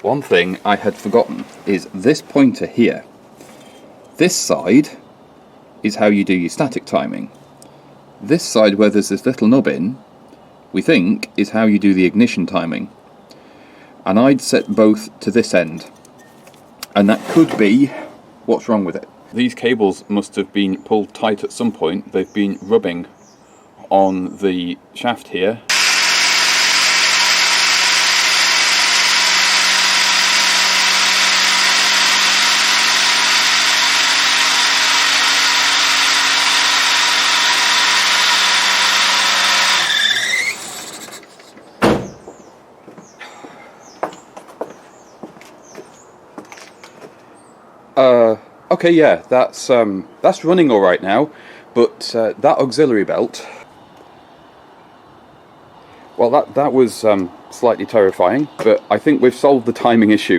One thing I had forgotten is this pointer here. This side is how you do your static timing. This side, where there's this little knob in, we think is how you do the ignition timing. And I'd set both to this end. And that could be what's wrong with it. These cables must have been pulled tight at some point. They've been rubbing on the shaft here. Okay, yeah, that's running all right now, but that auxiliary belt, well, that was slightly terrifying, but I think we've solved the timing issue.